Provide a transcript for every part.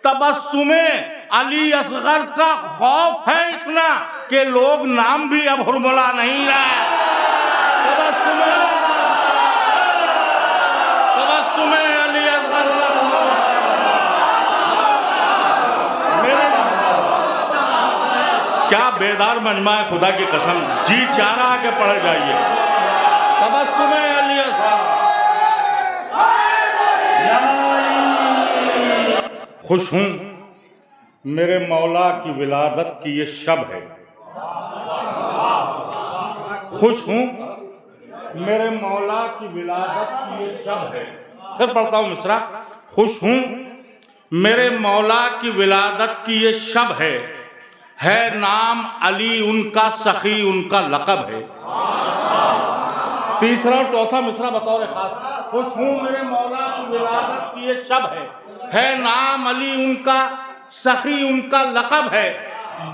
तबस्सुमे अली असगर का खौफ है इतना कि लोग नाम भी अब हुरमुला नहीं रहे। तबस्सुमे अली असगर क्या बेदार मजमा है, खुदा की कसम जी चाह रहा के पढ़ जाइए। तबस्सुमे अली असगर, खुश हूं मेरे मौला की विलादत की ये शब है। खुश हूं मेरे मौला की विलादत की ये शब है। फिर पढ़ता हूं मिसरा। खुश हूं मेरे मौला की विलादत की ये शब है नाम अली उनका सखी उनका लक़ब है। तीसरा और चौथा मिसरा बतौर खास। खुश हूं मेरे मौला की विलादत की ये शब है नाम अली उनका सखी उनका लक़ब है।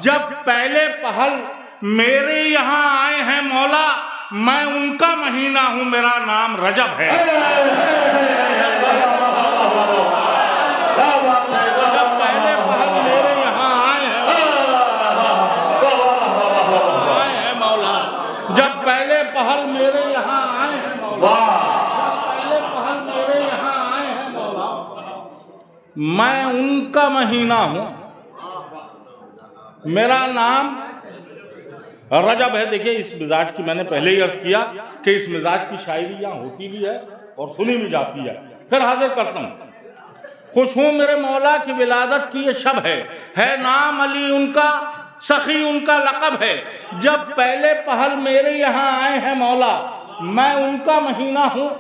जब पहले पहल मेरे यहाँ आए हैं मौला, मैं उनका महीना हूं, मेरा नाम रजब है। जब पहले पहल मेरे यहाँ आए हैं मौला, जब पहले पहल मेरे यहाँ आए हैं मौला, पहले पहल मेरे यहाँ आए हैं मौला, मैं उनका महीना हूं, मेरा नाम रजब है। देखिए इस मिजाज की मैंने पहले ही अर्ज किया कि इस मिजाज की शायरी यहाँ होती भी है और सुनी भी जाती है। फिर हाजिर करता हूँ। खुश हूँ मेरे मौला की विलादत की ये शब है नाम अली उनका सखी उनका लक़ब है। जब पहले पहल मेरे यहाँ आए हैं मौला, मैं उनका महीना हूँ,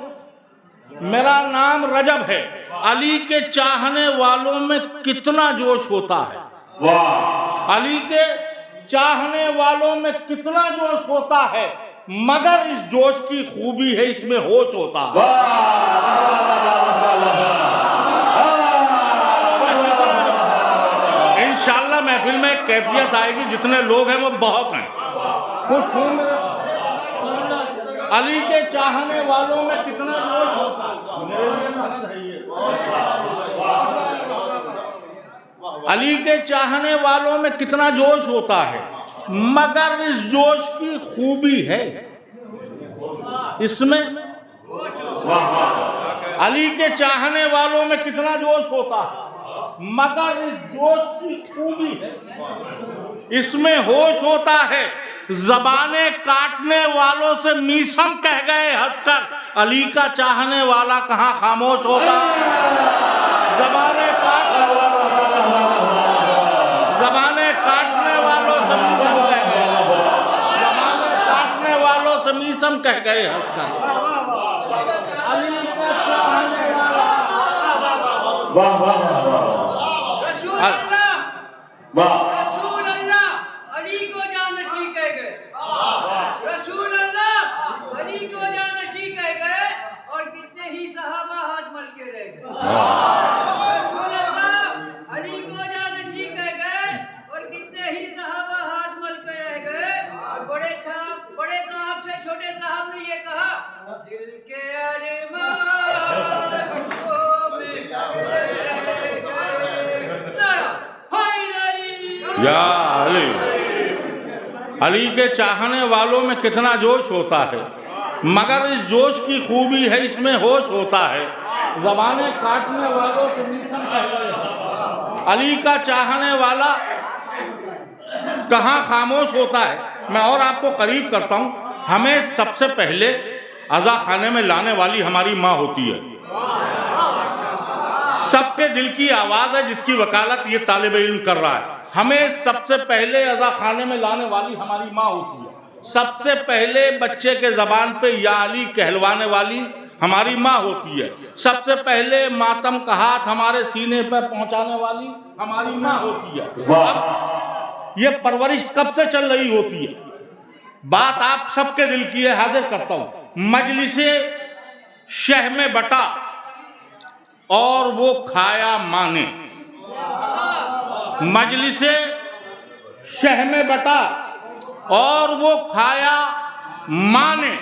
मेरा नाम रजब है। अली के चाहने वालों में कितना जोश होता है, वाह! अली के चाहने वालों में कितना जोश होता है, मगर इस जोश की खूबी है इसमें होश होता है। इंशाअल्लाह महफिल में एक कैफियत आएगी, जितने लोग हैं वो बहुत हैं। खुश हूं अली के चाहने वालों में कितना जोश होता है। अली के चाहने वालों में कितना जोश होता है, मगर इस जोश की खूबी है इसमें। अली के चाहने वालों में कितना जोश होता है, मगर इस जोश की खूबी है इसमें होश होता है। ज़बाने काटने वालों से मीसम कह गए हंसकर, अली का चाहने वाला कहाँ खामोश होता। ज़बाने काटने वालों से मीसम कह गए, ज़बाने काटने वालों से मीसम कह गए हंसकर, अली का चाहने वाला। वाह वाह रसूल अल्लाह अली को जानशी कह गए, रसूल अल्लाह अली को जानशी कह गए, और कितने ही सहाबा हाथ मल के रह गए। रसूल अल्लाह अली को जानशी कह गए, और कितने ही सहाबा हाथ मल के रह गए। और बड़े साहब से छोटे साहब ने ये कहा, दिल के अरमान या अली के चाहने वालों में कितना जोश होता है, मगर इस जोश की खूबी है इसमें होश होता है। ज़बाने काटने वालों से मीसम कह गए, अली का चाहने वाला कहाँ खामोश होता है। मैं और आपको करीब करता हूँ। हमें सबसे पहले अज़ा खाने में लाने वाली हमारी माँ होती है। सबके दिल की आवाज़ है जिसकी वकालत ये तालिब इल्म कर रहा है। हमें सबसे पहले अज़ा खाने में लाने वाली हमारी माँ होती है। सबसे पहले बच्चे के ज़बान पे या अली कहलवाने वाली हमारी माँ होती है। सबसे पहले मातम का हाथ हमारे सीने पर पहुंचाने वाली हमारी माँ होती है। अब ये परवरिश कब से चल रही होती है, बात आप सबके दिल की है। हाजिर करता हूं। मजलिसे शह में बटा और वो खाया माने, मजलिसे शह में बटा और वो खाया माने,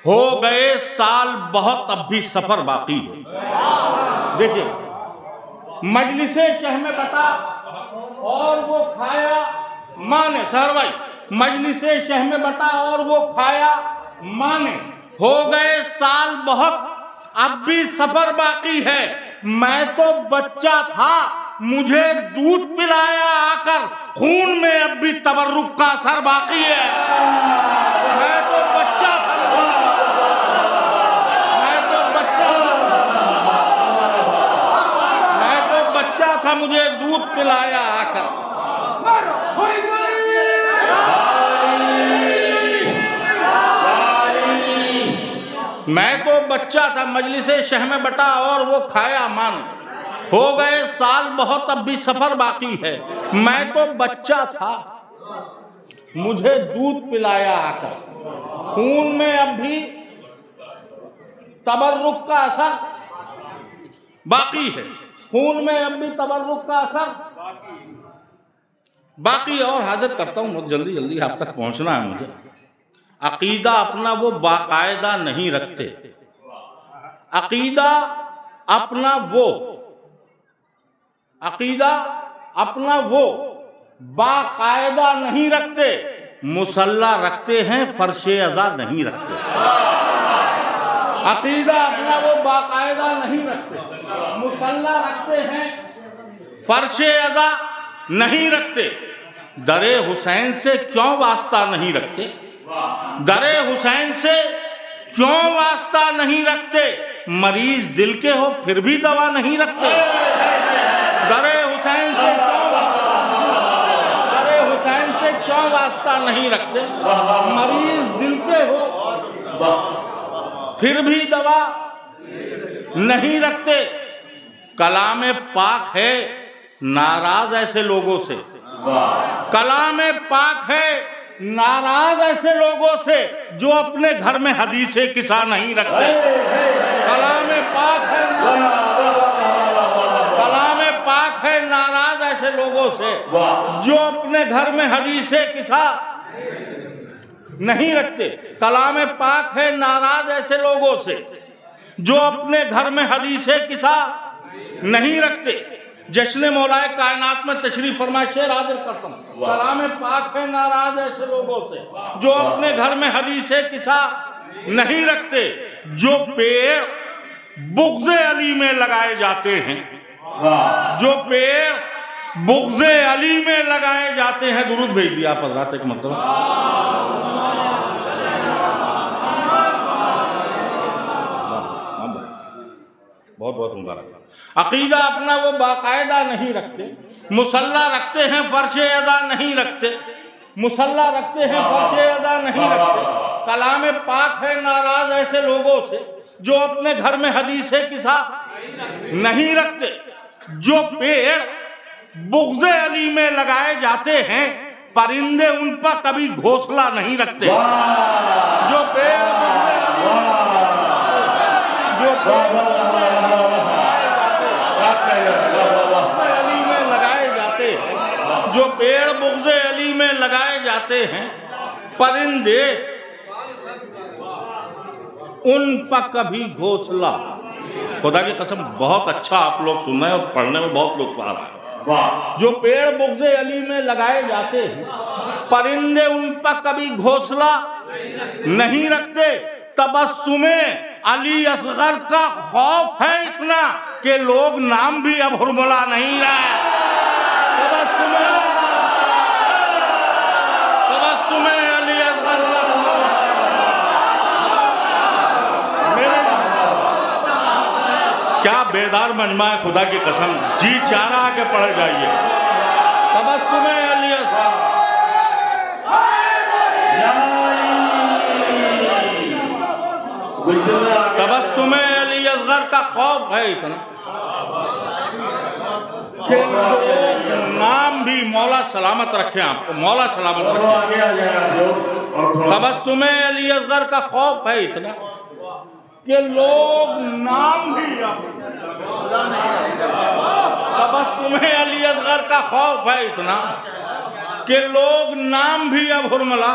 हो गए साल बहुत अब भी सफर बाकी है। देखिए मजलिसे शह में बटा और वो खाया माने। सहर भाई, मजलिसे शह में बटा और वो खाया माने। हो गए साल बहुत अब भी सफर बाकी है। मैं तो बच्चा था मुझे दूध पिलाया आकर, खून में अब भी तबर्रुक का असर बाकी है। मैं तो बच्चा था, मुझे दूध पिलाया आकर। मैं तो बच्चा था मजलिसे शह में बटा और वो खाया माने। हो गए साल बहुत अब भी सफर बाकी है। मैं तो बच्चा था मुझे दूध पिलाया आकर, खून में अब भी तबर्रुक का असर बाकी है। खून में अब भी तबर्रुक का असर बाकी। और हाजिर करता हूँ, बहुत जल्दी जल्दी आप तक पहुँचना है मुझे। अकीदा अपना वो बाकायदा नहीं रखते। अकीदा अपना वो बाकायदा नहीं रखते। मुसल्ला रखते हैं, फर्शे अज़ा नहीं रखते। अकीदा अपना वो बाकायदा नहीं रखते, मुसल्ला रखते हैं, फर्शे अज़ा नहीं रखते। दरे हुसैन से क्यों वास्ता नहीं रखते? दरे हुसैन से क्यों वास्ता नहीं रखते? मरीज दिल के हो फिर भी दवा नहीं रखते। दरे हुसैन से क्यों वास्ता नहीं रखते? मरीज दिल के हो फिर भी दवा नहीं रखते। कलाम पाक है नाराज ऐसे लोगों से। कलाम पाक है नाराज ऐसे लोगों से जो अपने घर में हदीसे किसा नहीं रखते। कलाम पाक है नाराज ऐसे लोगों से जो अपने घर में हदीसे किसा नहीं रखते। कलाम पाक है नाराज ऐसे लोगों से जो अपने घर में हदीसे किसा नहीं रखते। जश्न मौलाए कायनात में तशरीफ फरमा शेर हाजिर करता हूं। कलाम पाक है नाराज ऐसे लोगों से जो अपने घर में हदीसे किसा नहीं रखते। जो पेड़ बुग़्ज़े अली में लगाए जाते हैं, जो पेड़ बुग़्ज़े अली में लगाए जाते हैं। दुरूद भेज दिया आप हज़रात एक मतलब। बहुत बहुत मुबारक। अकीदा अपना वो बाकायदा नहीं रखते। मुसल्ला रखते हैं, फर्शे अदा नहीं रखते। मुसल्ला रखते हैं, फर्शे अदा नहीं रखते। कलाम पाक है नाराज ऐसे लोगों से जो अपने घर में हदीसे किसा नहीं रखते। जो पेड़ बुग़्ज़े अली में लगाए जाते हैं, परिंदे उन पर कभी घोंसला नहीं रखते। जो पेड़ अली में लगाए जाते हैं, जो पेड़ बुग़्ज़े अली में लगाए जाते हैं, परिंदे उन पर कभी घोंसला। खुदा की कसम बहुत अच्छा आप लोग सुन रहे हैं और पढ़ने में बहुत लुत्फ़ आ रहा है। जो पेड़ बुग़्ज़े अली में लगाए जाते हैं, परिंदे उन पर कभी घोंसला नहीं रखते। तबस्सुमे अली असगर का खौफ है इतना कि लोग नाम भी अब हुरमुला नहीं रहे। तबस्सुमे अली असगर क्या बेदार मजमा है, खुदा की कसम जी चाह रहा के पढ़ जाइए। तबस्सुमे अली असगर, तबस्सुमे अली असगर का खौफ है इतना कि नाम भी मौला सलामत रखे, आपको मौला सलामत रखे। तबस्सुमे अली असगर का खौफ है इतना कि लोग नाम भी, तबस्सुमे अली असगर का खौफ है इतना कि लोग नाम भी अब हुरमुला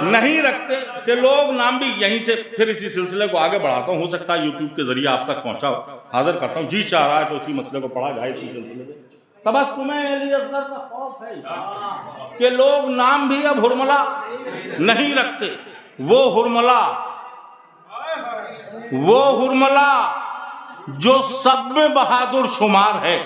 नहीं रखते कि लोग नाम भी यहीं से फिर इसी सिलसिले को आगे बढ़ाता हूँ, हो सकता है यूट्यूब के जरिए आप तक पहुंचा हो, हाजिर करता हूँ। जी चाह रहा है तो उसी मसले को पढ़ा जाए इसी सिलसिले में। तबस्सुमे अली असगर का खौफ है कि लोग नाम भी अब हुरमला नहीं रखते। वो हुरमला जो सब में बहादुर शुमार है,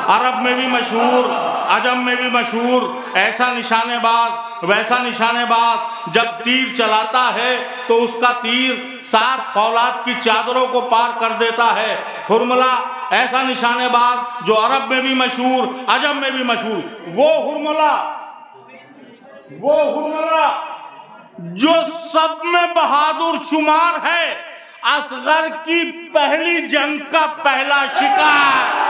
अरब में भी मशहूर, अजम में भी मशहूर, ऐसा निशानेबाज वैसा निशानेबाज, जब तीर चलाता है तो उसका तीर 7 फौलाद की चादरों को पार कर देता है। हुरमला ऐसा निशानेबाज जो अरब में भी मशहूर, अजम में भी मशहूर। वो हुरमला जो सब में बहादुर शुमार है, असगर की पहली जंग का पहला शिकार।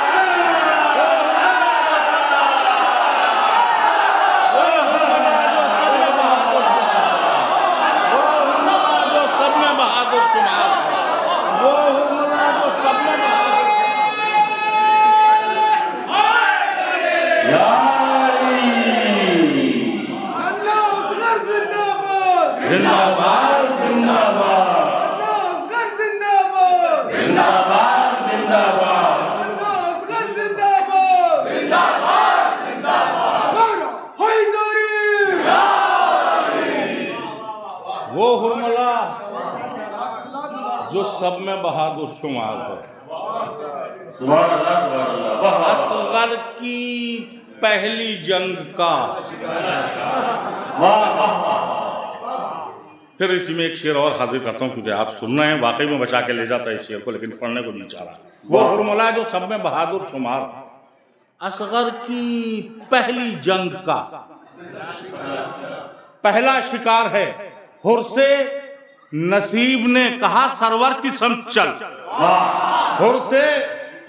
जिंदाबाद जिंदाबाद, असगर जिंदाबाद जिंदाबाद जिंदाबाद, असगर जिंदाबाद जिंदाबाद जिंदाबाद, वो हुरमला जो सब में बहादुर शुमार है, असगर की पहली जंग का। फिर इसी में एक शेर और हाजिर करता हूँ, क्योंकि आप सुन रहे हैं, वाकई में बचा के ले जाता है इस शेर को, लेकिन पढ़ने को नहीं चाह रहा। वो हुरमला जो सब में बहादुर शुमार, असगर की पहली जंग का पहला शिकार है। हुर से नसीब ने कहा सरवर की संग चल, हुर से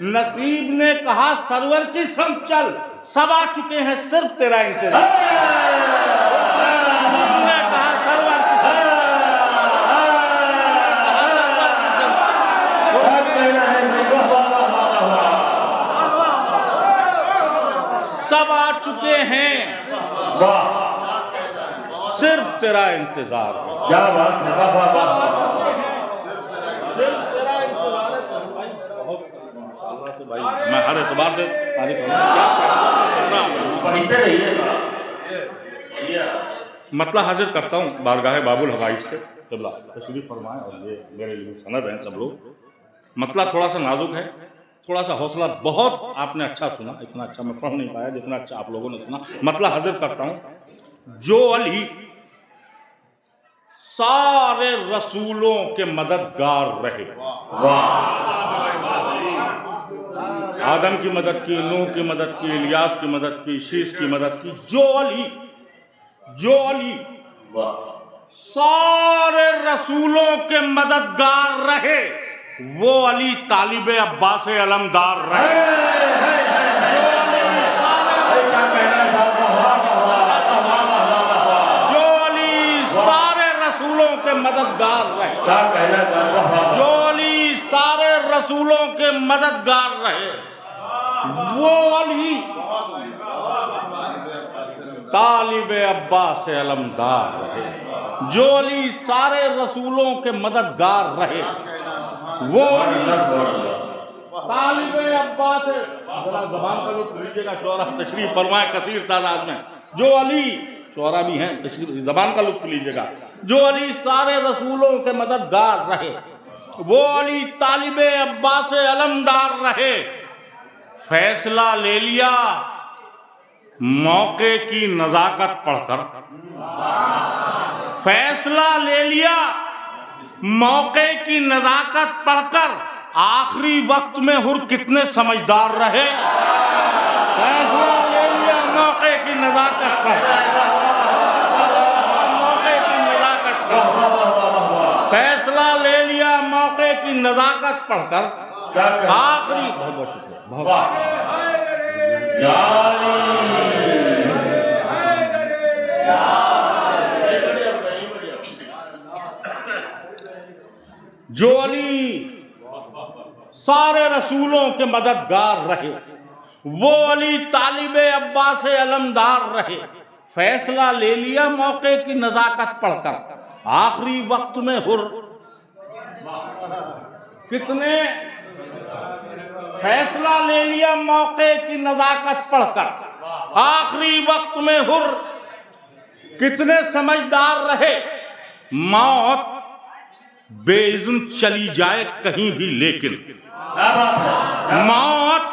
नसीब ने कहा सरवर की संग चल, सब आ चुके हैं सिर्फ तेरा इंतजार। सब आ चुके हैं, सिर्फ तेरा इंतजार। क्या बात है, वाह वाह वाह, सिर्फ तेरा इंतजार है भाई। मैं हर एतबार से मतलब हाजिर करता हूँ बारगाह बाबुल हवाइज से, तशरीफ फरमाएं। और ये मेरे लिए सनद हैं सब लोग। मतलब थोड़ा सा नाजुक है, थोड़ा सा हौसला। बहुत आपने अच्छा सुना, इतना अच्छा मैं पढ़ नहीं पाया जितना अच्छा आप लोगों ने सुना। मतलब हाजिर करता हूँ, जो अली सारे रसूलों के मददगार रहे, आदम की मदद की, नूह की मदद की, इलियास की मदद की, शीश की मदद की। जो अली सारे रसूलों के मददगार रहे, वो अली तालिबे अब्बास अलमदार रहे। जो अली सारे रसूलों के मददगार रहे, जो अली सारे रसूलों के मददगार रहे, वो अली तालिबे अब्बास अलमदार रहे। जो अली सारे रसूलों के मददगार रहे, वो तालिबे अब्बास, जरा ज़बान का लुत्फ़ लीजिएगा, शोरा तशरीफ फरमाए कसीर तादाद में। जो अली, शोरा भी हैं, तशरीफ ज़बान का लुत्फ़ लीजिएगा। जो अली सारे रसूलों के मददगार रहे, वो अली तालिबे अब्बास अलमदार रहे। फैसला ले लिया मौके की नज़ाकत पढ़कर, फैसला ले लिया मौके की नज़ाकत पढ़कर। आखिरी वक्त में हुर कितने समझदार रहे। फैसला ले लिया मौके की नज़ाकत पढ़कर, मौके की नज़ाकत पढ़कर, फैसला ले लिया मौके की नज़ाकत पढ़कर। आखिरी, बहुत बहुत शुक्रिया, बहुत जो अली सारे रसूलों के मददगार रहे, वो अली तालिबे अब्बास अलमदार रहे। फैसला ले लिया मौके की नजाकत पढ़कर, आखिरी वक्त में हुर। कितने फैसला ले लिया मौके की नजाकत पढ़कर, आखिरी वक्त में हुर। कितने समझदार रहे, मौत बेइज़्न चली जाए कहीं भी लेकिन, मौत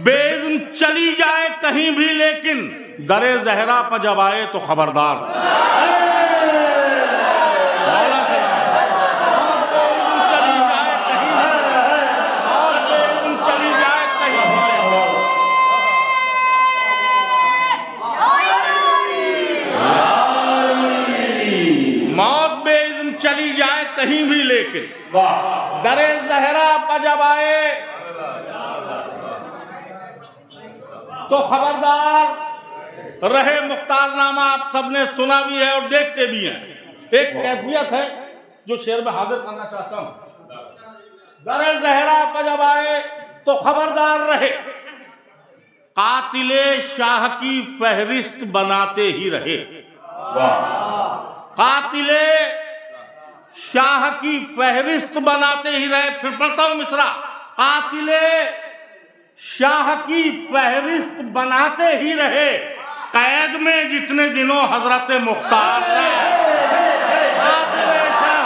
बेइज़्न चली जाए कहीं भी लेकिन, दरे ज़हरा पर जब आए तो खबरदार। चली जाए कहीं और बेइज़्न चली जाए कहीं मौत बेइज़्न चली जाए कहीं भी लेकिन, दरे ज़हरा पर जब आए तो खबरदार रहे। मुख्तारनामा आप सबने सुना भी है और देखते भी हैं। एक कैफियत है जो शेर में हाजिर करना चाहता हूं। दरे ज़हरा पर जब आए तो खबरदार रहे, कातिले शाह की फहरिस्त बनाते ही रहे। कातिले शाह की फहरिस्त बनाते ही रहे। फिर पढ़ता हूं मिसरा, कातिले शाह की फहरिस्त बनाते ही रहे, कैद में जितने दिनों हजरत मुख्तार रहे। कातिले शाह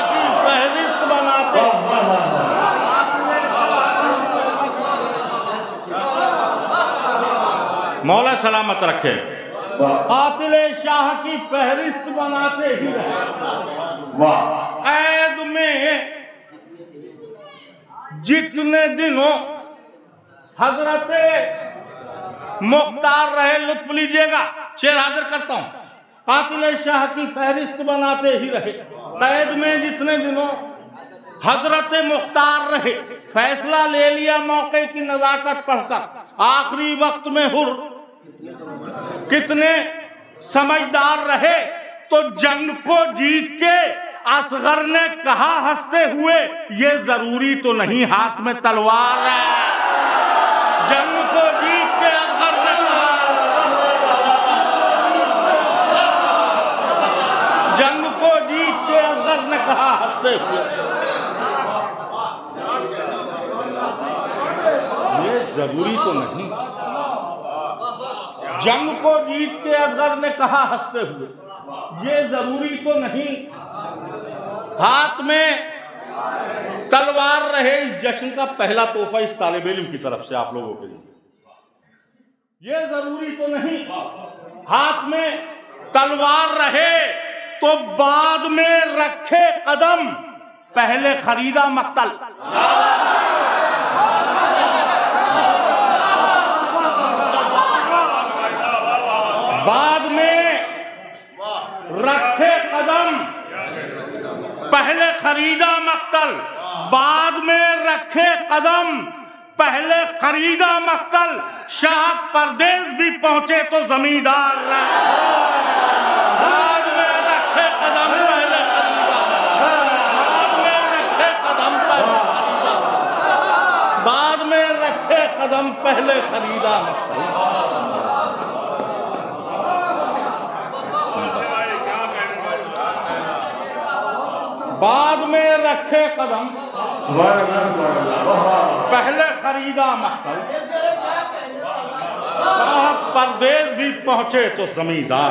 की फहरिस्त बनाते, मौला सलामत रखे। कातिले शाह की फहरिस्त बनाते ही रहे, कैद में जितने दिनों हजरत मुख्तार रहे। लुत्फ लीजिएगा, शेर हाजिर करता हूं। कातिले शाह की फहरिस्त बनाते ही रहे, कैद में जितने दिनों हजरत मुख्तार रहे, फैसला ले लिया मौके की नजाकत पढ़कर, आखिरी वक्त में हुर। कितने समझदार रहे, तो जंग को जीत के असगर ने कहा हंसते हुए, ये जरूरी तो नहीं हाथ में तलवार है। जंग को जीत के असगर ने कहा, जंग को जीत के असगर ने कहा हंसते हुए, ये जरूरी तो नहीं। जंग को जीत के असगर ने कहा हंसते हुए, ये जरूरी तो नहीं हाथ में तलवार रहे। इस जश्न का पहला तोहफा इस तालिब इल्म की तरफ से आप लोगों के लिए। ये जरूरी तो नहीं हाथ में तलवार रहे, तो बाद में रखे कदम, पहले खरीदा मक्तल। बाद में रखे कदम, पहले खरीदा मक्तल। बाद में रखे कदम, पहले खरीदा मक्तल। शाह परदेश भी पहुंचे तो जमींदार रहे। बाद में रखे कदम, पहले खरीदा, बाद में रखे कदम, पहले खरीदा, बाद में रखे कदम, पहले खरीदा मक्तल। बाद में रखे कदम, पहले खरीदा मक्तल। परदेश भी पहुंचे तो जमींदार।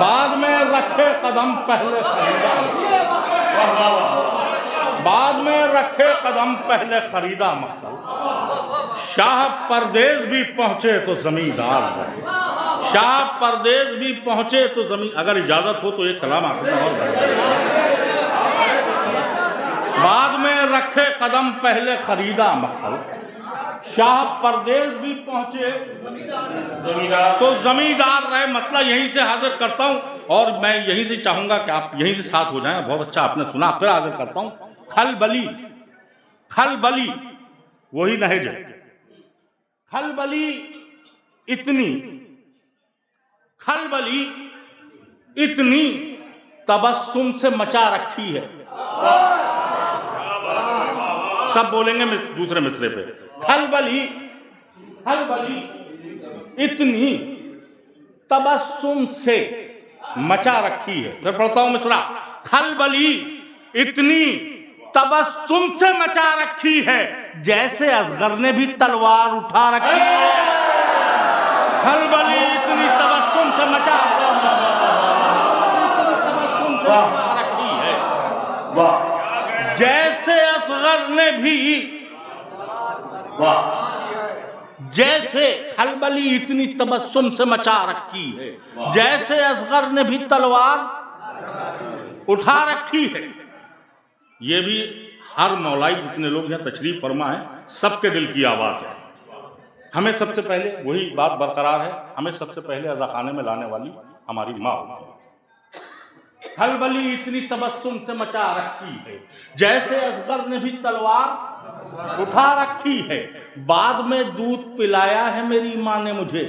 बाद में रखे कदम, पहले खरीदा, बाद में रखे कदम, पहले खरीदा मक्तल। शाह परदेश भी पहुंचे तो जमींदार रहे। शाह परदेश भी पहुंचे तो जमीन। अगर इजाजत हो तो एक कलाम आपको और बाद में रखे कदम, पहले खरीदा मक्तल। शाह परदेश भी पहुंचे तो जमींदार रहे। मतलब यहीं से हाजिर करता हूं और मैं यहीं से चाहूंगा कि आप यहीं से साथ हो जाएं। बहुत अच्छा आपने सुना, फिर हाजिर करता हूं। खलबली, खलबली वही नहेज है। खलबली इतनी, खलबली इतनी तबस्सुम से मचा रखी है। सब बोलेंगे दूसरे मिसरे पे। खलबली खलबली इतनी तबस्सुम से मचा रखी है। फिर पढ़ता हूं मिसरा, खलबली इतनी तबस्सुम से मचा रखी है जैसे असगर ने भी तलवार उठा रखी है। खलबली इतनी तबस्सुम से मचा रखी है जैसे असगर ने भी, जैसे खलबली इतनी तबस्सुम से मचा रखी है जैसे असगर ने भी तलवार उठा रखी है। ये भी हर मौलाई जितने लोग यहाँ तशरीफ फरमा है सबके दिल की आवाज़ है। हमें सबसे पहले वही बात बरकरार है, हमें सबसे पहले अज़ाखाने में लाने वाली हमारी माँ। खलबली इतनी तबस्सुम से मचा रखी है जैसे असगर ने भी तलवार उठा रखी है। बाद में दूध पिलाया है मेरी माँ ने मुझे,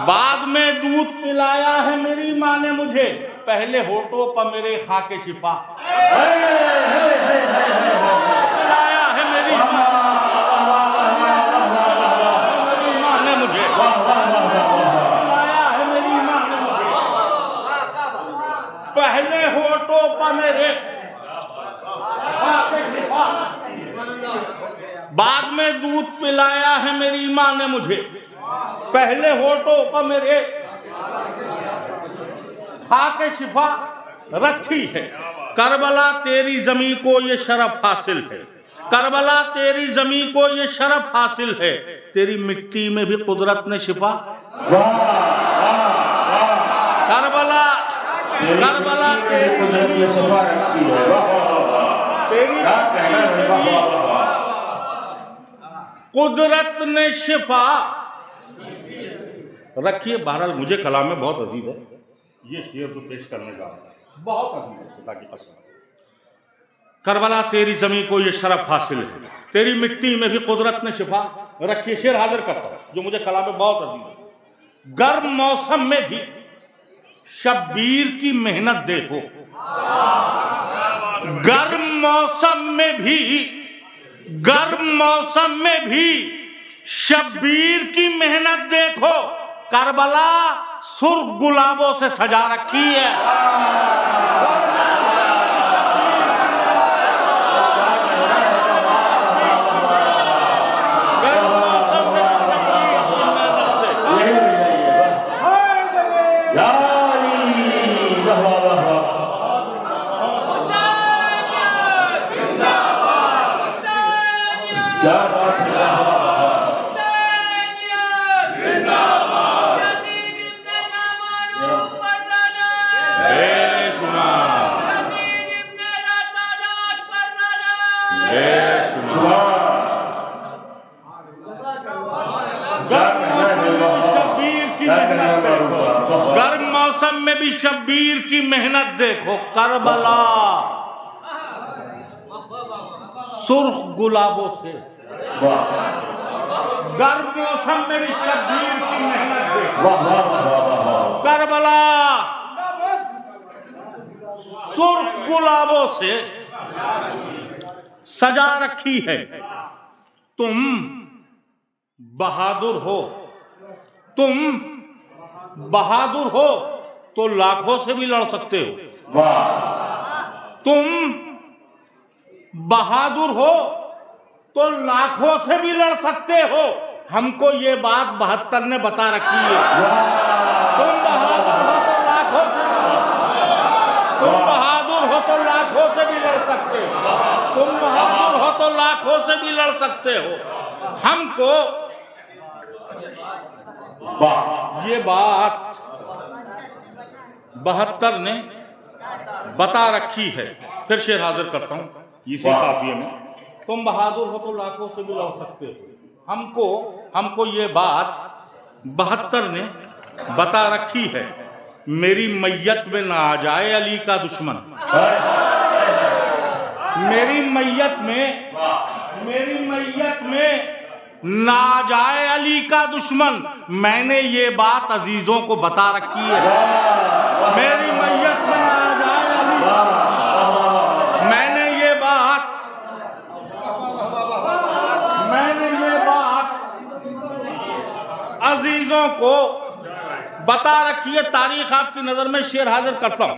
बाद में दूध पिलाया है मेरी माँ ने मुझे, पहले होठों पर मेरे खाके शिफा पिलाया है मेरी माँ ने मुझे, पिलाया है मेरी माँ ने मुझे, पहले होठों पर मेरे खाके शिफा, बाद में दूध पिलाया है मेरी माँ ने मुझे, पहले होठों पर मेरे खाके शिफा रखी है। करबला तेरी जमी को ये शरफ हासिल है, करबला तेरी जमी को ये शरफ हासिल है, तेरी मिट्टी में भी कुदरत ने शिफा। करबला करबला तेरी जमी में शिफा रखी है, तेरी कुदरत ने शिफा रखिए। बहरहाल मुझे कलाम में बहुत अजीज है ये शेर जो पेश करने जा रहा है, बहुत अजीज है खुदा की कसम। करबला तेरी जमी को ये शरफ हासिल है, तेरी मिट्टी में भी कुदरत ने शिफा रखिए। शेर हाजिर करता हूं जो मुझे कलाम में बहुत अजीज है। गर्म मौसम में भी शब्बीर की मेहनत देखो, गर्म मौसम में भी, गर्म मौसम में भी शब्बीर की मेहनत देखो, करबला सुर्ख गुलाबों से सजा रखी है। गर्म मौसम में भी शब्बीर की मेहनत देखो, करबला सुर्ख गुलाबों से, गर्म मौसम में भी शब्बीर की मेहनत देखो, करबला सुर्ख गुलाबों से सजा रखी है। तुम बहादुर हो, तुम बहादुर हो तो लाखों से भी लड़ सकते हो, तुम बहादुर हो तो लाखों से भी लड़ सकते हो। हमको ये बात 72 ने बता रखी है। तुम बहादुर हो तो लाखों से, तुम बहादुर हो तो लाखों से भी लड़ सकते हो, तुम बहादुर हो तो लाखों से भी लड़ सकते हो। हमको ये बात 72 ने बता रखी है। फिर शेर हाजिर करता हूं इसी काफिये में, तुम बहादुर हो तो लाखों से भी लड़ सकते हो। हमको ये बात 72 ने बता रखी है। मेरी मैयत में ना आ जाए अली का दुश्मन, मेरी मैयत में ना जाए अली का दुश्मन। मैंने ये बात अजीजों को बता रखी है। मेरी मैयत में ना जाए अली, मैंने ये बात अजीजों को बता रखिए तारीख आपकी नजर में शेर हाजिर करता हूं,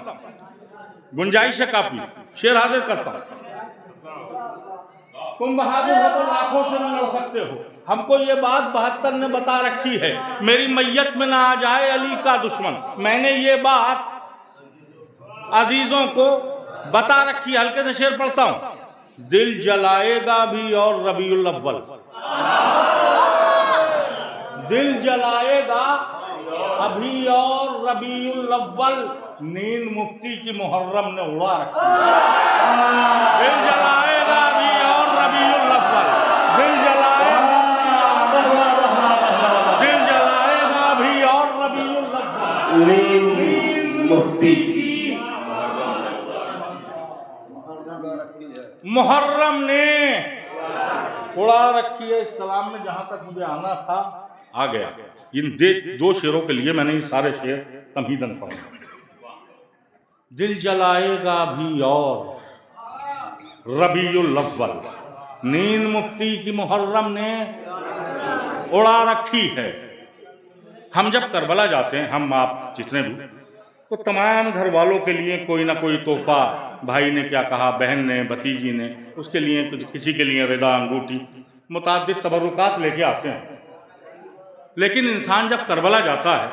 गुंजाइश है काफी, शेर हाजिर करता हूं। तुम बहादुर हो तो लाखों से न लड़ सकते हो, हमको ये बात 72 ने बता रखी है, मेरी मैयत में ना आ जाए अली का दुश्मन। मैंने ये बात अजीजों को बता रखी है। हल्के से शेर पढ़ता हूं, दिल जलाएगा भी और रबीउल अव्वल, दिल जलाएगा अभी और रबीउल अव्वल, नींद मुफ्ती की मुहर्रम ने उड़ा रखी। दिल जलाएगा अभी और रबीउल अव्वल, दिल जलाएगा अभी और रबीउल अव्वल, नींद मुफ्ती की मुहर्रम ने उड़ा रखी है। इस कलाम में जहां तक मुझे आना था आ गया। इन दो शेरों के लिए मैंने ये सारे शेर तमहीदन पढ़े। दिल जलाएगा भी और रबीउल अव्वल, नींद मुफ्ती की मुहर्रम ने उड़ा रखी है। हम जब करबला जाते हैं, हम आप जितने भी, तो तमाम घर वालों के लिए कोई ना कोई तोहफा, भाई ने क्या कहा, बहन ने, भतीजी ने, उसके लिए कुछ, किसी के लिए रिदा, अंगूठी, मुताद्दिद तबर्रुकात लेके आते हैं। लेकिन इंसान जब करबला जाता है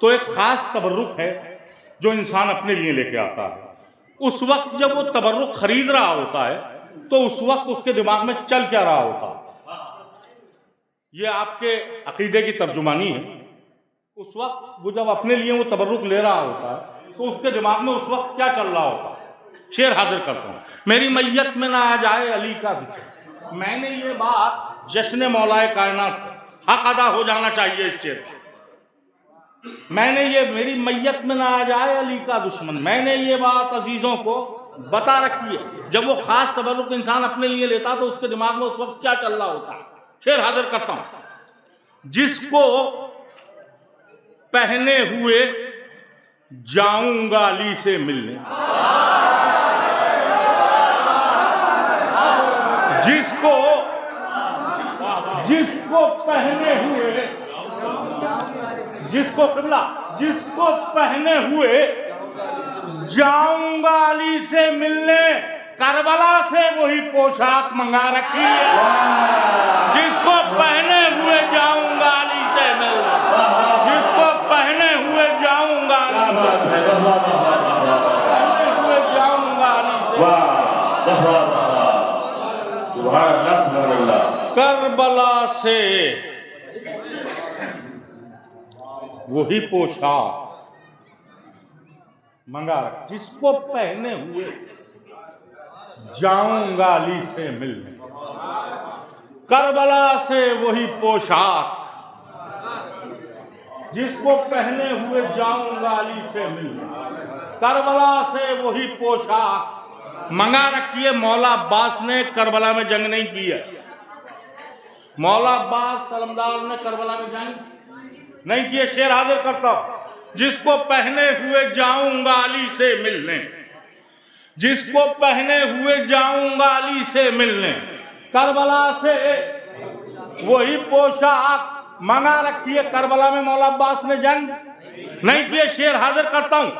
तो एक ख़ास तबर्रुक है जो इंसान अपने लिए लेके आता है। उस वक्त जब वो तबर्रुक खरीद रहा होता है तो उस वक्त उसके दिमाग में चल क्या रहा होता है, ये आपके अकीदे की तर्जुमानी है। उस वक्त वो जब अपने लिए वो तबर्रुक ले रहा होता है तो उसके दिमाग में उस वक्त क्या चल रहा होता है। शेर हाजिर करता हूँ, मेरी मैयत में ना आ जाए अली का दुश्मन। मैंने ये बात जश्न मौलाए कायनात हक अदा हो जाना चाहिए इस शेर का। मैंने ये, मेरी मैयत में ना आ जाए अली का दुश्मन, मैंने ये बात अजीजों को बता रखी है। जब वो खास तबर्रुक इंसान अपने लिए लेता तो उसके दिमाग में उस वक्त क्या चल रहा होता है। शेर हाजिर करता हूं, जिसको पहने हुए जाऊंगा अली से मिलने, जिसको पहने हुए, जिसको किबला, जिसको पहने हुए जाऊंगा अली से मिलने, करबला से वही पोशाक मंगा रखी है। जिसको पहने हुए जाऊंगा अली से मिलने, जिसको पहने हुए जाऊंगा अली से, पहने हुए जाऊंगा अली से, करबला से वही पोशाक मंगा, जिसको पहने हुए जाऊंगा अली से मिलने, करबला से वही पोशाक, जिसको पहने हुए जाऊंगा अली से मिलने, करबला से वही पोशाक मंगा रखी है। मौला अब्बास ने करबला में जंग नहीं की है। मौला अब्बास सलमदार ने करबला में जंग नहीं की है। शेर हाजिर करता हूं, जिसको पहने हुए जाऊंगा अली से मिलने, जिसको पहने हुए जाऊंगा अली से मिलने, करबला से वही पोशाक मंगा रखी है। करबला में मौला अब्बास ने जंग नहीं की है। शेर हाजिर करता हूं,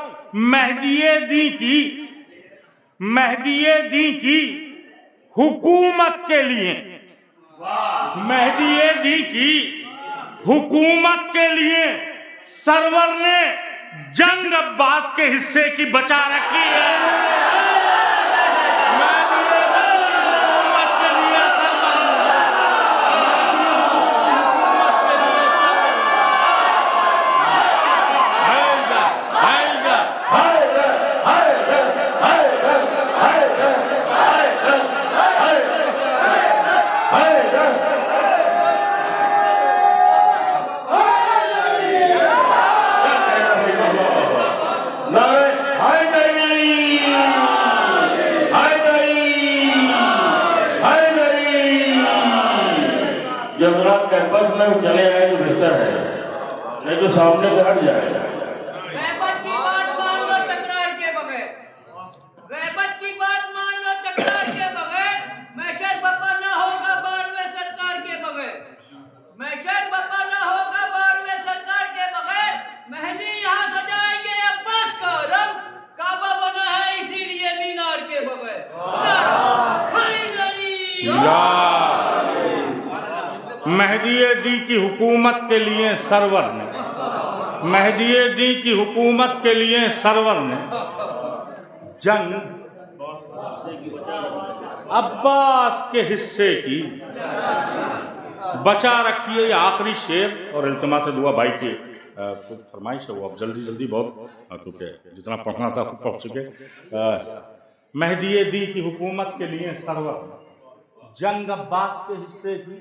मेहदीए दी की हुकूमत के लिए, मेहदीए दी की हुकूमत के लिए सरवर ने जंग अब्बास के हिस्से की बचा रखी है। कैंपस में चले आए तो बेहतर है, नहीं तो सामने से हट जाएगा। गैबत की बात मान लो तकरार के बगैर, गैबत की बात मान लो तकरार के बगैर, महशर बपा ना होगा बारहवें सरकार के बगैर, महशर बपा ना होगा या मेहदी दी की हुकूमत के लिए सरवर ने, मेहदी दी की हुकूमत के लिए सरवर ने जंग अब्बास के हिस्से की बचा रखी है। ये आखिरी शेर और इल्तिमास दुआ भाई की कुछ फरमाइश है, वो अब जल्दी जल्दी बहुत, क्योंकि जितना पढ़ना था पढ़ चुके। मेहदी दी की हुकूमत के लिए सरवर जंग अब्बास के हिस्से की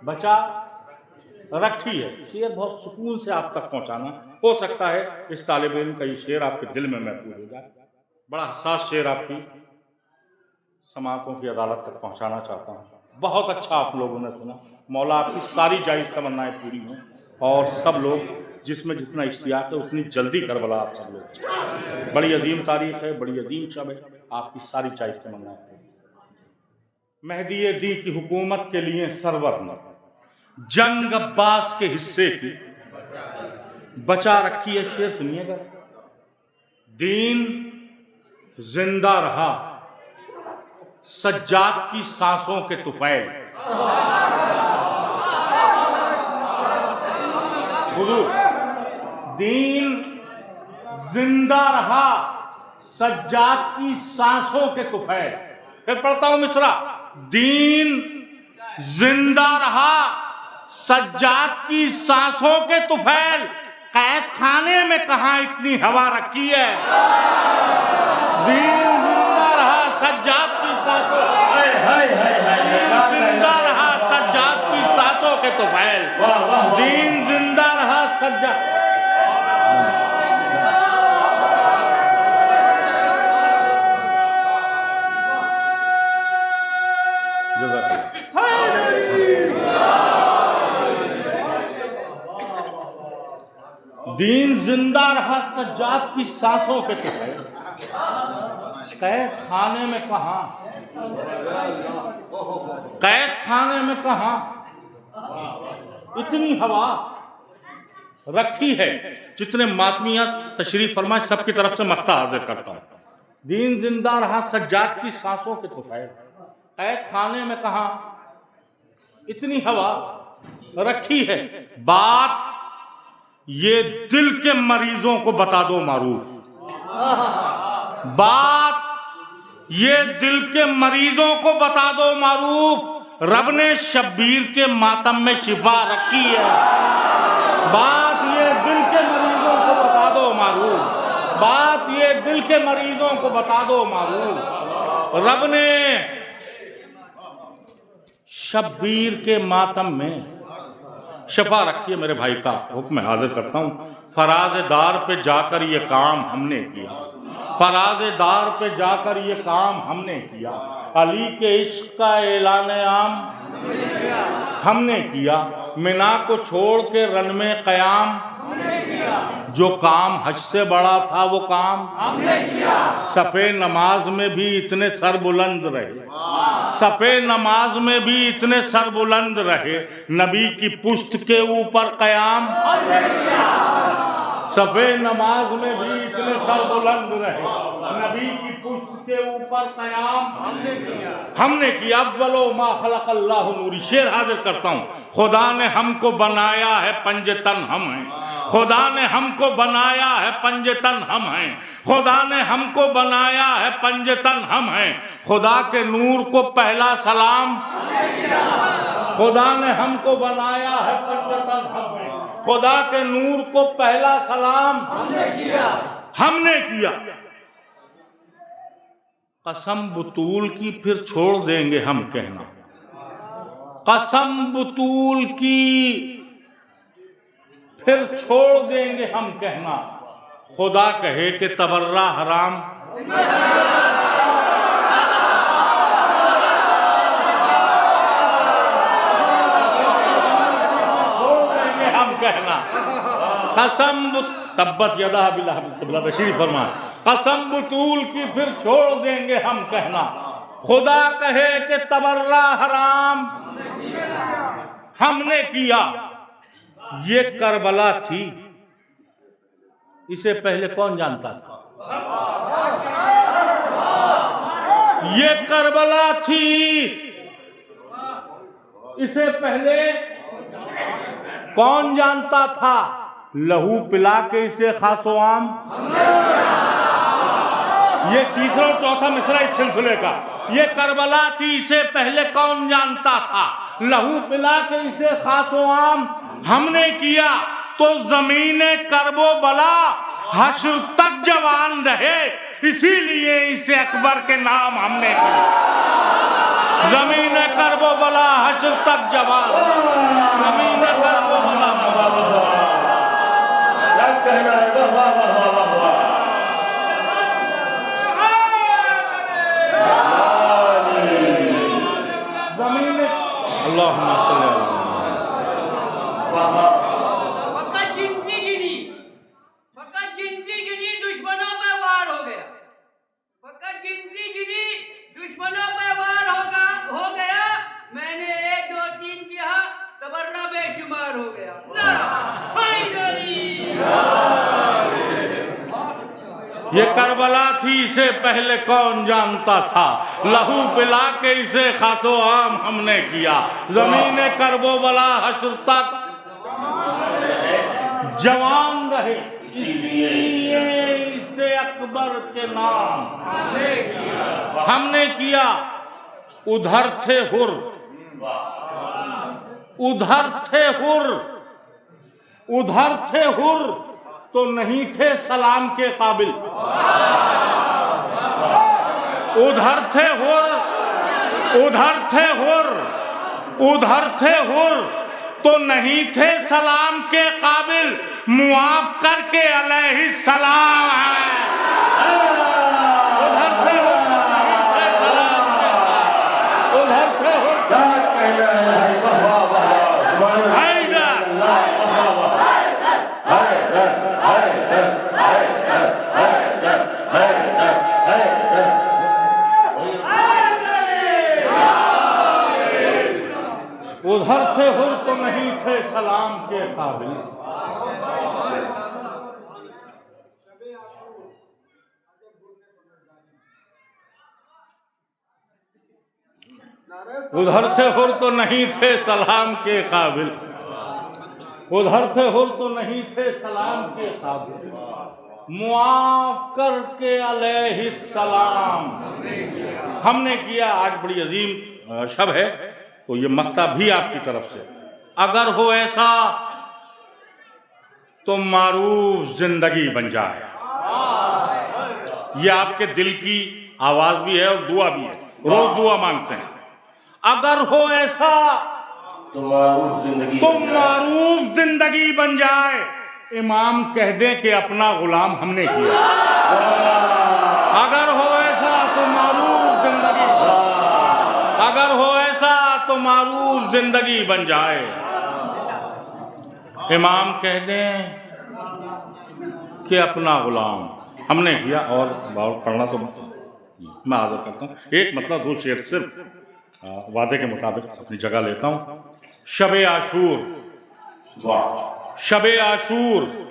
बचा रखी है। शेर बहुत सुकून से आप तक पहुंचाना, हो सकता है इस तालिब इल्म का ये शेर आपके दिल में महफूज हो जाए। बड़ा हसास शेर आपकी समातों की अदालत तक पहुंचाना चाहता हूँ। बहुत अच्छा आप लोगों ने सुना। मौला आपकी सारी जायज़ तमन्नाएं पूरी हों और सब लोग जिसमें जितना इश्तियाक है उतनी जल्दी करबला आप सब लोग। बड़ी अजीम तारीख है, बड़ी अजीम शब है, आपकी सारी जायज़ तमन्नाएं पूरी। मेहदी दी की हुकूमत के लिए सरवर ने जंग अब्बास के हिस्से की बचा रखी है। शेर सुनिएगा। दीन जिंदा रहा सज्जाद की सांसों के तुफैल। दीन जिंदा रहा सज्जाद की सांसों के तुफैल। फिर पढ़ता हूं मिसरा। दीन जिंदा रहा सज्जाद की सांसों के तुफैल। कैद खाने में कहां इतनी हवा रखी है। दीन जिंदा रहा सज्जाद की सांसों, जिंदा रहा सज्जाद की सांसों के तुफैल। दीन जिंदा रहा सज्जाद। दीन जिंदा रहा सज्जाद की सांसों के तुफैल। कैद खाने में कहां, कैद खाने में कहां इतनी हवा रखी है। जितने मातमिया तशरीफ फरमाए सबकी तरफ से मक्ता हाजिर करता हूं। दीन जिंदा रहा सज्जाद की सांसों के तुफैल। कैद खाने में कहां इतनी हवा रखी है। बात ये दिल के मरीजों को बता दो मारूफ। बात ये दिल के मरीजों को बता दो मारूफ। रब ने शब्बीर के मातम में शिफा रखी है। बात ये दिल के मरीजों को बता दो मारूफ। बात ये दिल के मरीजों को बता दो मारूफ। रब ने शब्बीर के मातम में शफा रखी है। मेरे भाई का हुक्म हाजिर करता हूँ। फराज़दार पे जाकर ये काम हमने किया। फराज़दार पे जाकर ये काम हमने किया। अली के इश्क का ऐलान आम हमने किया। मिना को छोड़ के रन में क़याम जो काम हज से बड़ा था वो काम हमने किया। सफ़े नमाज में भी इतने सर बुलंद रहे। सफ़े नमाज में भी इतने सर बुलंद रहे। नबी की पुश्त के ऊपर क़याम हमने किया। सफ़े नमाज में भी इतने सर बुलंद रहे। नबी की पुश्त के ऊपर क़याम हमने किया। अव्वलो मा खलक़ल्लाहु नूरी। शेर हाजिर करता हूँ। खुदा ने हमको बनाया है पंजतन हम हैं। खुदा ने हमको बनाया है पंजतन हम हैं। खुदा ने हमको बनाया है पंजतन हम हैं। खुदा के नूर को पहला सलाम। खुदा ने हमको बनाया है पंजतन हम हैं। खुदा के नूर को पहला सलाम हमने किया। कसम बतूल की फिर छोड़ देंगे हम कहना। कसम बतूल की फिर छोड़ देंगे हम कहना। खुदा कहे कि तबर्रा हराम छोड़ देंगे हम कहना। कसम तब्बत यदा बिल्ला तशरीफ फरमाए। कसम बतूल की फिर छोड़ देंगे हम कहना। खुदा कहे कि तबर्रा हराम हमने किया। ये करबला थी, इसे पहले कौन जानता था? ये करबला थी, इसे पहले कौन जानता था? लहू पिला के इसे खासो आम। ये तीसरा और चौथा मिसरा इस सिलसिले का। ये करबला थी, इसे पहले कौन जानता था? लहू पिला के इसे खासो आम हमने किया तो ज़मीने करबो बला हश्र तक जवान रहे, इसीलिए इसे अकबर के नाम हमने किया। ज़मीने करबो बला हश्र तक जवान, ज़मीने करबो बला। क्या कहना है? वाह वाह वाह वाह वाह। ज़मीने अल्लाहुम्मा सल्ली अला फकत गिनती गिनी दुश्मनों पे वार हो गया। फकत गिनती गिनी दुश्मनों पे वार हो गया। मैंने 1 2 3 किया, तबर्रा बेशुमार हो गया। ये करबला थी, इसे पहले कौन जानता था? लहू पिला के इसे खासो आम हमने किया। ज़मीने करबो बला हश्र तक जवान रहे, इसलिए इसे अकबर के नाम हमने किया। उधर थे हुर, उधर थे हुर, उधर थे हुर तो नहीं थे सलाम के काबिल। उधर थे हुर, उधर थे हुर, उधर थे हुर तो नहीं थे सलाम के काबिल। मुआफ करके अलैहि सलाम है। उधर थे हुर, नहीं थे सलाम के काबिल। उधर थे हुर, क्या कहना है? वाह वाह वाह। सुभान अल्लाह। उधर थे हुर तो नहीं थे सलाम के काबिल। उधर थे हुर तो नहीं थे सलाम के काबिल। उधर थे हुर तो नहीं थे सलाम के काबिल। मुआफ करके अलैहि सलाम हमने किया। आज बड़ी अजीम शब है, तो ये मख्ता भी आपकी तरफ से। अगर हो ऐसा तो मारूफ जिंदगी बन जाए। ये आपके दिल की आवाज भी है और दुआ भी है, रोज दुआ मांगते हैं। अगर हो ऐसा तो मारूफ जिंदगी बन जाए। इमाम कह दें कि अपना गुलाम हमने किया। अगर हो ऐसा तो मारूफ जिंदगी, अगर हो ऐसा तो मारूफ जिंदगी बन जाए। इमाम कह दें कि अपना गुलाम हमने किया। और पढ़ना तो मैं आदर करता हूँ। एक मतलब 2 शेर सिर्फ वादे के मुताबिक अपनी जगह लेता हूँ। शबे आशूर, शबे आशूर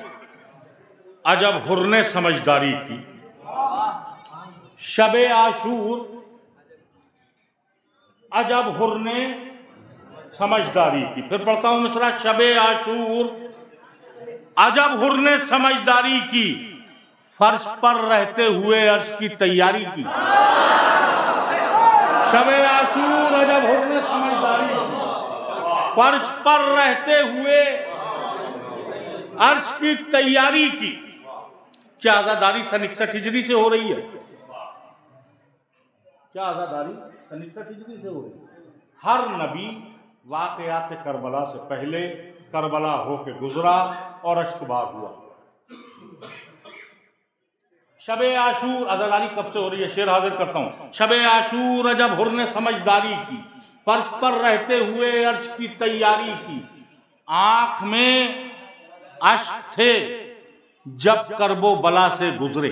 अजब हुर ने समझदारी की। शबे आशूर अजब हुर ने समझदारी की। फिर पढ़ता हूं मिसरा। शबे आशूर अजब हुर ने समझदारी की, फर्श पर रहते हुए अर्श की तैयारी की। शबे आशूर अजब हुर ने समझदारी की, फर्श पर रहते हुए अर्श की तैयारी की। क्या आजादारी सन 61 हिजरी से हो रही है? क्या आजादारी सन 61 हिजरी से हो रही है? हर नबी वाक़यात करबला से पहले करबला होके गुजरा और अश्कबार हुआ। शबे आशूर आजादारी कब से हो रही है? शेर हाजिर करता हूँ। शबे आशूर अजब हुर ने समझदारी की, फर्श पर रहते हुए अर्श की तैयारी की। आंख में अश्क थे जब करबो बला से गुजरे।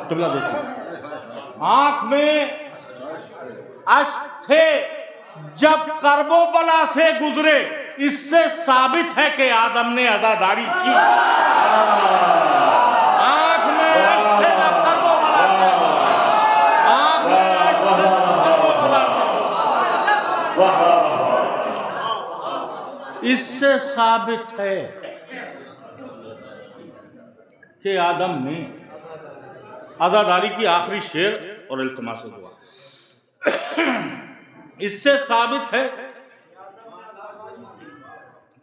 किबला देखिए, आंख में अश्क थे जब करबो बला से गुजरे। इससे साबित है कि आदम ने आजादारी की। आंख में अश्क थे जब करबो बला से, इससे साबित है कि आदम ने आज़ादारी की आखिरी शेर और इल्तिमास दुआ। इससे साबित है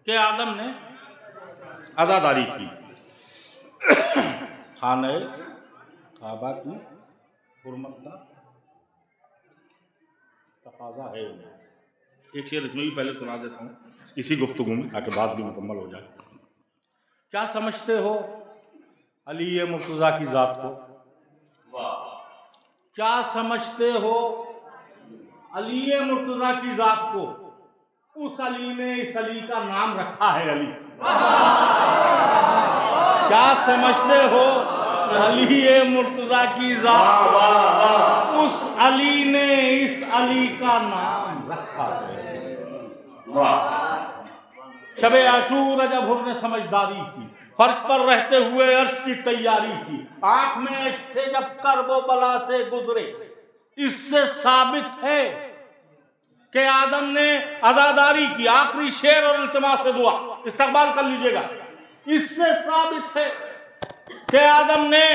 कि आदम ने आज़ादारी की, खाने काबा की हुर्मत का तकाजा है। एक शेर इसमें भी पहले सुना देता हूँ इसी गुफ्तगू में, ताकि बात भी मुकम्मल हो जाए। क्या समझते हो अली मुर्तज़ा की ज़ात को? क्या समझते हो अली मुर्तज़ा की ज़ात को? उस अली ने इस अली का नाम रखा है अली। क्या समझते हो अली मुर्तज़ा की ज़ात, उस अली ने इस अली का नाम रखा है। शबे आशूर जब हुर ने समझदारी की, फर्श पर रहते हुए अर्श की तैयारी की, आंख में अश्क थे जब कर्बो बला से गुजरे। इससे साबित है कि आदम ने आज़ादारी की, आखिरी शेर और इल्तिमास से दुआ, इस्तकबाल कर लीजिएगा। इससे साबित है कि आदम ने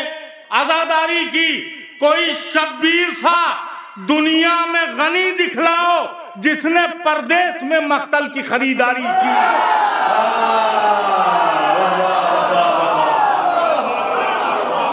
आज़ादारी की। कोई शब्बीर था दुनिया में गनी दिखलाओ जिसने परदेश में मख्तल की खरीदारी की।